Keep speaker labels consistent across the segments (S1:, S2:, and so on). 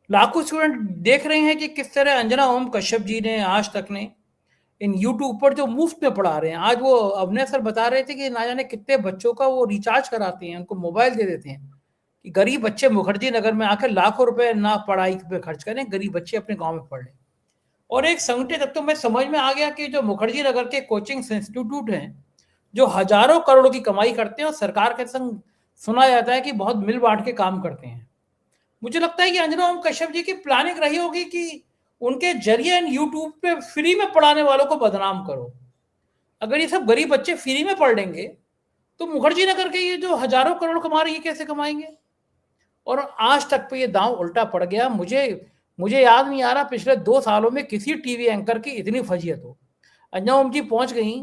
S1: लाखों स्टूडेंट देख रहे हैं कि किस तरह अंजना ओम कश्यप जी ने, आज तक ने, इन यूट्यूब पर जो मुफ्त में पढ़ा रहे हैं। आज वो अभिनय सर बता रहे थे कि ना जाने कितने बच्चों का वो रिचार्ज कराते हैं, उनको मोबाइल दे देते हैं कि गरीब बच्चे मुखर्जी नगर में आकर लाखों रुपए ना पढ़ाई पे खर्च करें, गरीब बच्चे अपने गांव में पढ़ लें। और एक संगठित, अब तो मैं समझ में आ गया कि जो मुखर्जी नगर के कोचिंग इंस्टीट्यूट हैं, जो हजारों करोड़ों की कमाई करते हैं और सरकार के संग सुना जाता है कि बहुत मिल बांट के काम करते हैं। मुझे लगता है कि अंजना ओम कश्यप जी की प्लानिंग रही होगी कि उनके जरिए इन यूट्यूब पे फ्री में पढ़ाने वालों को बदनाम करो। अगर ये सब गरीब बच्चे फ्री में पढ़ लेंगे तो मुखर्जी नगर के ये जो हजारों करोड़ कमा रही है कैसे कमाएंगे? और आज तक पे ये दांव उल्टा पड़ गया। मुझे मुझे याद नहीं आ रहा पिछले 2 सालों में किसी टीवी एंकर की इतनी फजीयत हो। अंजना ओम जी पहुंच गई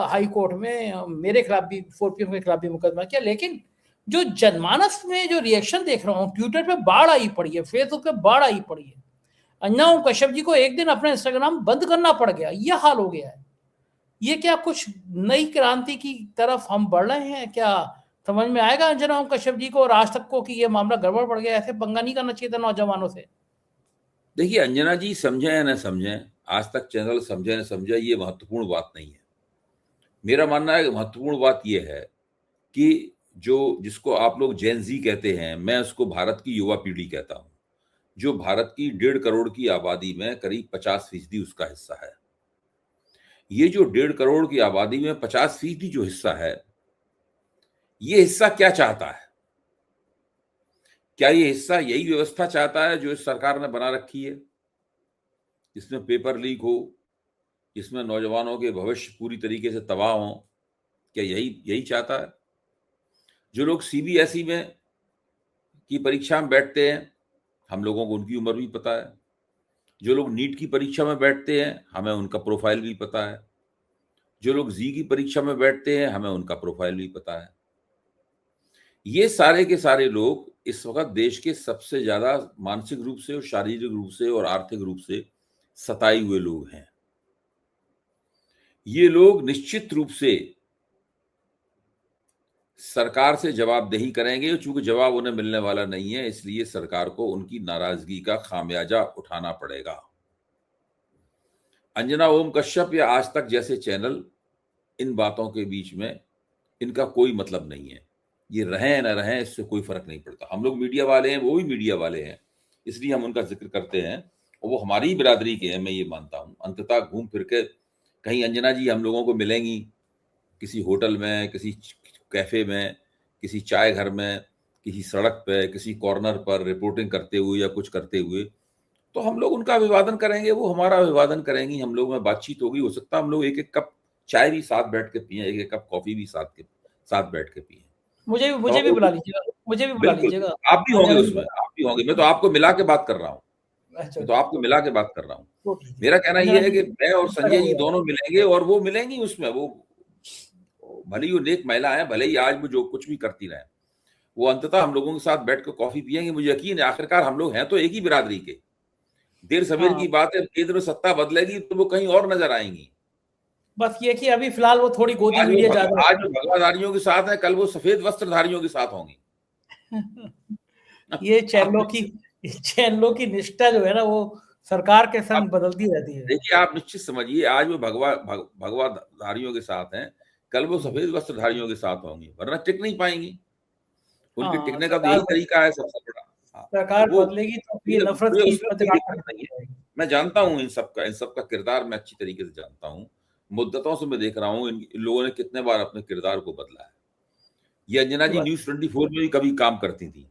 S1: हाई कोर्ट में, मेरे खिलाफ भी, 4PM के खिलाफ भी मुकदमा किया, लेकिन जो जनमानस में जो रिएक्शन देख रहा हूँ, ट्विटर पे बाढ़ आई पड़ी है, फेसबुक पे बाढ़ आई पड़ी है। अंजना ओम कश्यप जी को एक दिन अपना इंस्टाग्राम बंद करना पड़ गया, ये हाल हो गया है। ये क्या कुछ नई क्रांति की तरफ हम बढ़ रहे हैं क्या? समझ में आएगा अंजना ओम कश्यप जी को और आज तक को कि ये मामला गड़बड़ पड़ गया, ऐसे पंगा नहीं करना चाहिए था नौजवानों से।
S2: देखिए, अंजना जी समझे या न समझे, आज तक चैनल समझे न समझे, ये महत्वपूर्ण बात नहीं है। मेरा मानना है कि महत्वपूर्ण बात यह है कि जो जिसको आप लोग जेन जी कहते हैं, मैं उसको भारत की युवा पीढ़ी कहता हूं, जो भारत की 1.5 करोड़ की आबादी में करीब 50% उसका हिस्सा है। ये जो 1.5 करोड़ की आबादी में 50% जो हिस्सा है, ये हिस्सा क्या चाहता है? क्या ये हिस्सा यही व्यवस्था चाहता है जो इस सरकार ने बना रखी है, जिसमें पेपर लीक हो, जिसमें नौजवानों के भविष्य पूरी तरीके से तबाह हों? क्या यही यही चाहता है? जो लोग सीबीएसई में की परीक्षा में बैठते हैं, हम लोगों को उनकी उम्र भी पता है। जो लोग नीट की परीक्षा में बैठते हैं, हमें उनका प्रोफाइल भी पता है। जो लोग जी की परीक्षा में बैठते हैं, हमें उनका प्रोफाइल भी पता है। ये सारे के सारे लोग इस वक्त देश के सबसे ज्यादा मानसिक रूप से और शारीरिक रूप से और आर्थिक रूप से सताए हुए लोग हैं। ये लोग निश्चित रूप से सरकार से जवाबदेही करेंगे, चूंकि जवाब उन्हें मिलने वाला नहीं है, इसलिए सरकार को उनकी नाराजगी का खामियाजा उठाना पड़ेगा। अंजना ओम कश्यप या आज तक जैसे चैनल, इन बातों के बीच में इनका कोई मतलब नहीं है। ये रहें न रहें, इससे कोई फर्क नहीं पड़ता। हम लोग मीडिया वाले हैं, वो भी मीडिया वाले हैं, इसलिए हम उनका जिक्र करते हैं, और वो हमारी ही बिरादरी के हैं, मैं ये मानता हूं। अंततः घूम फिर के कहीं अंजना जी हम लोगों को मिलेंगी किसी होटल में, किसी कैफे में, किसी चाय घर में, किसी सड़क पे, किसी कॉर्नर पर रिपोर्टिंग करते हुए या कुछ करते हुए, तो हम लोग उनका अभिवादन करेंगे, वो हमारा अभिवादन करेंगी। हम लोग में बातचीत होगी, हो सकता है हम लोग एक एक कप चाय भी साथ बैठ के पिए, एक एक कप कॉफी भी साथ बैठ के पिए।
S1: मुझे भी
S2: तो
S1: बुला लीजिएगा, मुझे भी बुला
S2: बिल्कुल,
S1: लीजिएगा।
S2: आप भी होंगे
S1: अंजना जी
S2: उसमें, आप भी होंगे। मैं तो आपको मिला के बात कर रहा हूँ,
S1: अच्छा
S2: मैं तो
S1: अच्छा,
S2: आपको मिला के बात कर रहा हूँ।
S1: तो ठीक है।
S2: मेरा कहना
S1: अंजना
S2: ये है
S1: जी
S2: कि मैं और संजय
S1: हो
S2: जी
S1: गया।
S2: दोनों मिलेंगे और वो मिलेंगी उसमें। वो भले ही वो नेक महिला है, भले ही आज वो जो कुछ भी करती रहे, वो अंततः हम लोगों के साथ बैठ कर कॉफी पियेंगे। मुझे यकीन है, आखिरकार हम लोग हैं तो एक ही बिरादरी के। देर सवेर
S1: हाँ,
S2: की बात है, केंद्र में सत्ता बदलेगी तो वो कहीं और नजर आएंगी।
S1: बस ये कि अभी फिलहाल वो थोड़ी गोदी मीडिया ज्यादा
S2: आज वो भगवाधारियों के साथ है, कल वो सफेद वस्त्रधारियों के साथ होंगी।
S1: है। ये
S2: आप
S1: चैनलों की निष्ठा जो है ना, वो सरकार के
S2: आप
S1: संग बदलती रहती है।
S2: देखिए, आप निश्चित समझिए, आज वो भगवाधारियों के साथ हैं, कल वो सफेद वस्त्रधारियों के साथ होंगी, वरना टिक नहीं पाएंगी। उनके
S1: हाँ,
S2: टिकने का तो यही तरीका है सबसे बड़ा। हाँ, तो
S1: सरकार
S2: वो
S1: बदलेगी तो ये
S2: मुझे
S1: नफरत
S2: मुझे
S1: की
S2: उसमें कोई
S1: पताका
S2: दिक्कत नहीं
S1: फहराई
S2: है।
S1: जाएगी।
S2: मैं जानता हूँ इन सब का किरदार मैं अच्छी तरीके से जानता हूँ। मुद्दतों से मैं देख रहा हूँ इन लोगों ने कितने बार अपने किरदार को बदला है। ये अंजना
S1: ये
S2: जी
S1: बात
S2: न्यूज 24 में भी कभी काम करती थी,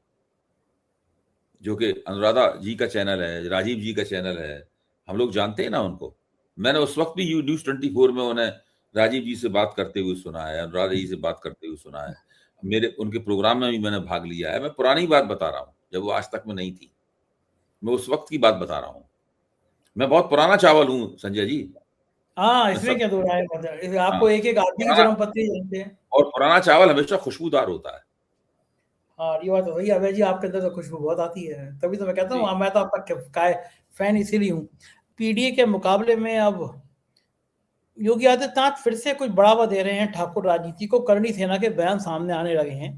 S2: जो कि अनुराधा जी का चैनल है, राजीव जी का चैनल है, हम लोग जानते हैं ना उनको। मैंने उस वक्त भी न्यूज 24 में उन्हें राजीव जी से बात करते हुए सुना है, अनुराधा जी से बात करते हुए सुना है। मेरे उनके प्रोग्राम में भी मैंने भाग लिया है। मैं पुरानी बात बता रहा हूँ, जब वो आज तक में नहीं थी। मैं उस वक्त की बात बता रहा हूँ। मैं बहुत पुराना चावल हूँ संजय जी।
S1: हाँ,
S2: मैं
S1: इसमें
S2: सब
S1: क्या दो राय है,
S2: हाँ,
S1: आपको एक एक आदमी की
S2: पुराना
S1: जन्म पत्री जानते हैं।
S2: और पुराना चावल हमेशा खुशबूदार होता है।
S1: हाँ, ये बात तो सही है अभय जी, आपके अंदर तो खुशबू बहुत आती है, तभी तो मैं कहता
S2: जी।
S1: हूँ, मैं तो आपका काय फैन इसीलिए हूँ। पीडीए के मुकाबले में अब योगी आदित्यनाथ फिर से कुछ बढ़ावा दे रहे हैं ठाकुर राजनीति को, करणी सेना के बयान सामने आने लगे हैं।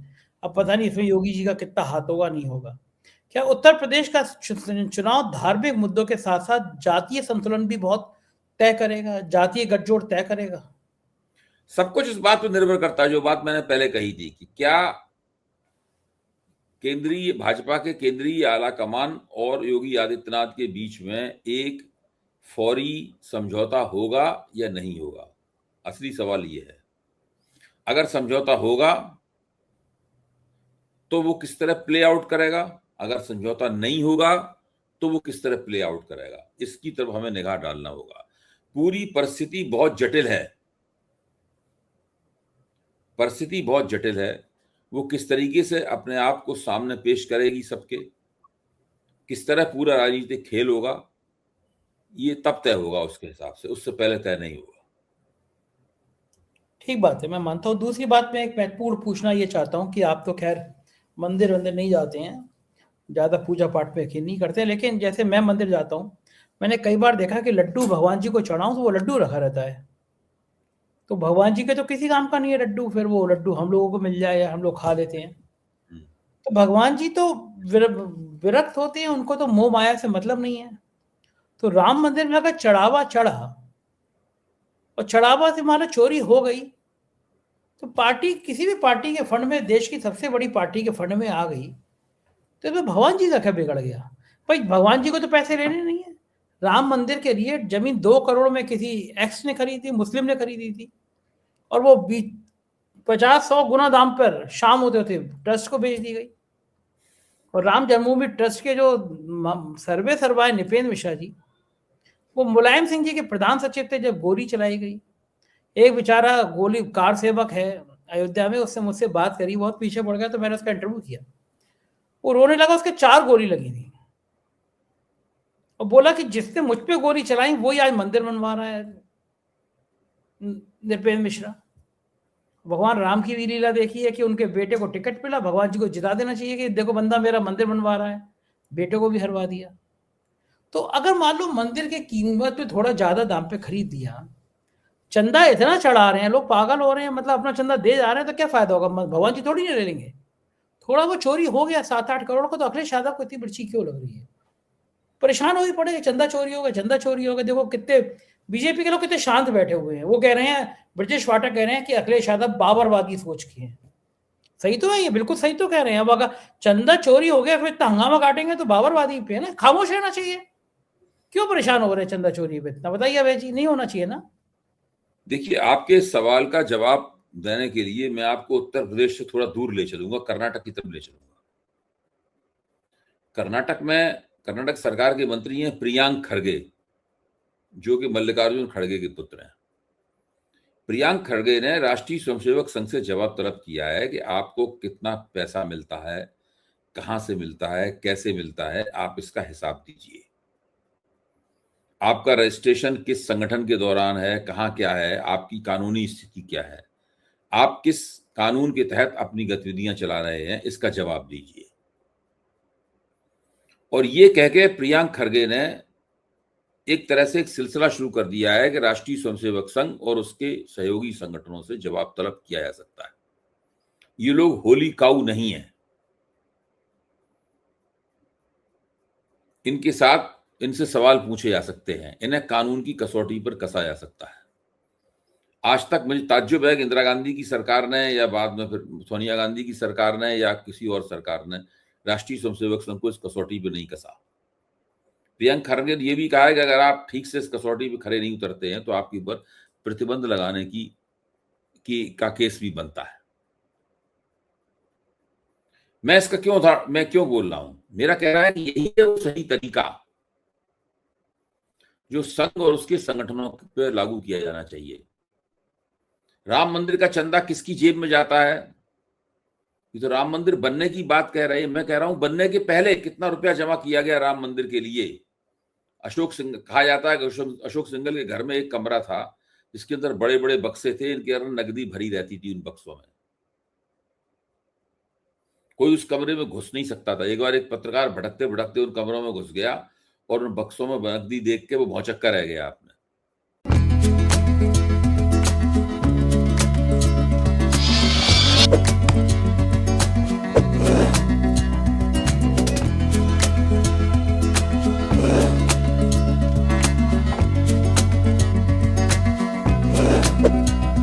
S1: अब पता नहीं इसमें योगी जी का कितना हाथ होगा, नहीं होगा। क्या उत्तर प्रदेश का चुनाव धार्मिक मुद्दों के साथ-साथ जातीय संतुलन भी बहुत तय करेगा, जातीय गठजोड़ तय करेगा?
S2: सब कुछ इस बात पर निर्भर करता है, जो बात मैंने पहले कही थी कि क्या भाजपा के केंद्रीय आला कमान और योगी आदित्यनाथ के बीच में एक फौरी समझौता होगा या नहीं होगा। असली सवाल ये है। अगर समझौता होगा तो वो किस तरह प्ले आउट करेगा, अगर समझौता नहीं होगा तो वो किस तरह प्ले आउट करेगा, इसकी तरफ हमें निगाह डालना होगा। पूरी परिस्थिति बहुत जटिल है, परिस्थिति बहुत जटिल है। वो किस तरीके से अपने आप को सामने पेश करेगी सबके, किस तरह पूरा राजनीतिक खेल होगा, ये तब तय होगा उसके हिसाब से, उससे पहले तय नहीं होगा।
S1: ठीक बात है, मैं मानता हूँ। दूसरी बात मैं एक महत्वपूर्ण पूछना ये चाहता हूँ कि आप तो खैर मंदिर वंदिर नहीं जाते हैं, ज़्यादा पूजा पाठ पे यकीन नहीं करते, लेकिन जैसे मैं मंदिर जाता हूँ, मैंने कई बार देखा कि लड्डू भगवान जी को चढ़ाऊं तो वो लड्डू रखा रहता है। तो भगवान जी के तो किसी काम का नहीं है लड्डू, फिर वो लड्डू हम लोगों को मिल जाए या हम लोग खा लेते हैं। तो भगवान जी तो विरक्त होते हैं, उनको तो मोह माया से मतलब नहीं है। तो राम मंदिर में अगर चढ़ावा चढ़ा और चढ़ावा से हमारा चोरी हो गई तो पार्टी, किसी भी पार्टी के फंड में, देश की सबसे बड़ी पार्टी के फंड में आ गई, तो इसमें भगवान जी का क्या बिगड़ गया? भाई भगवान जी को तो पैसे लेने नहीं है। राम मंदिर के लिए जमीन 2 करोड़ में किसी एक्स ने खरीदी, मुस्लिम ने खरीदी थी, और वो 50-100 गुना दाम पर शाम होते होते ट्रस्ट को बेच दी गई। और राम जन्मभूमि ट्रस्ट के जो सर्वाए नृपेंद्र मिश्रा जी, वो मुलायम सिंह जी के प्रधान सचिव थे जब गोली चलाई गई। एक बेचारा गोली कार सेवक है अयोध्या में, उससे मुझसे बात करी, बहुत पीछे पड़ गया, तो मैंने उसका इंटरव्यू किया। वो रोने लगा, उसके 4 गोली लगी थी, और बोला कि जिसने मुझ पे गोली चलाई वही आज मंदिर बनवा रहा है नृपेंद्र मिश्रा। भगवान राम की भी लीला देखी है कि उनके बेटे को टिकट मिला, भगवान जी को जिता देना चाहिए कि देखो बंदा मेरा मंदिर बनवा रहा है, बेटे को भी हरवा दिया। तो अगर मान लो मंदिर की कीमत पे थोड़ा ज्यादा दाम पे खरीद दिया, चंदा इतना चढ़ा रहे हैं, लोग पागल हो रहे हैं, मतलब अपना चंदा दे जा रहे हैं, तो क्या फायदा होगा? भगवान जी थोड़ी नहीं ले लेंगे। थोड़ा वो चोरी हो गया 7-8 करोड़ को, तो अखिलेश यादव को इतनी बड़ी क्यों लग रही है? परेशान हो ही पड़े, चंदा चोरी होगा, चंदा चोरी होगा। देखो कितने बीजेपी के लोग कितने शांत बैठे हुए हैं। वो कह रहे हैं, ब्रजेश वाटा कह रहे हैं कि अखिलेश यादव बाबरवादी सोच के हैं। सही तो है, ये बिल्कुल सही तो कह रहे हैं। अब अगर चंदा चोरी हो गया फिर इतना हंगामा काटेंगे तो बाबरवादी पे है ना, खामोश रहना चाहिए। क्यों परेशान हो रहे हैं चंदा चोरी पे इतना? बताइए अभय जी, नहीं होना चाहिए ना? देखिए,
S2: आपके सवाल का जवाब देने के लिए मैं आपको उत्तर प्रदेश से थोड़ा दूर ले चलूंगा, कर्नाटक की तरफ ले चलूंगा। कर्नाटक सरकार के मंत्री हैं प्रियांक खड़गे, जो कि मल्लिकार्जुन खड़गे के पुत्र हैं। प्रियांक खड़गे ने राष्ट्रीय स्वयंसेवक संघ से जवाब तलब किया है कि आपको कितना पैसा मिलता है, कहां से मिलता है, कैसे मिलता है, आप इसका हिसाब दीजिए। आपका रजिस्ट्रेशन किस संगठन के दौरान है, कहां क्या है, आपकी कानूनी स्थिति क्या है, आप किस कानून के तहत अपनी गतिविधियां चला रहे हैं, इसका जवाब दीजिए। और ये कह के प्रियांक खड़गे ने एक तरह से एक सिलसिला शुरू कर दिया है कि राष्ट्रीय स्वयंसेवक संघ और उसके सहयोगी संगठनों से जवाब तलब किया जा सकता है। ये लोग होली काऊ नहीं है, इनसे सवाल पूछे जा सकते हैं, इन्हें कानून की कसौटी पर कसा जा सकता है। आज तक मुझे ताज्जुब है कि इंदिरा गांधी की सरकार ने या बाद में फिर सोनिया गांधी की सरकार ने या किसी और सरकार ने राष्ट्रीय स्वयंसेवक संघ को इस कसौटी पर नहीं कसा। प्रियंक खड़गे ने यह भी कहा है कि अगर आप ठीक से इस कसौटी पर खड़े नहीं उतरते हैं तो आपके ऊपर प्रतिबंध लगाने का केस भी बनता है। मैं क्यों बोल रहा हूं? मेरा कहना है कि यही है वो सही तरीका जो संघ और उसके संगठनों पर लागू किया जाना चाहिए। राम मंदिर का चंदा किसकी जेब में जाता है? ये तो राम मंदिर बनने की बात कह रहे हैं। मैं कह रहा हूं बनने के पहले कितना रुपया जमा किया गया राम मंदिर के लिए। कहा जाता है कि अशोक सिंघल के घर में एक कमरा था जिसके अंदर बड़े बड़े बक्से थे, इनके अंदर नकदी भरी रहती थी उन बक्सों में, कोई उस कमरे में घुस नहीं सकता था। एक बार एक पत्रकार भटकते भटकते उन कमरों में घुस गया और उन बक्सों में नकदी देख के वो भौचक्का रह गया। आपने
S1: है।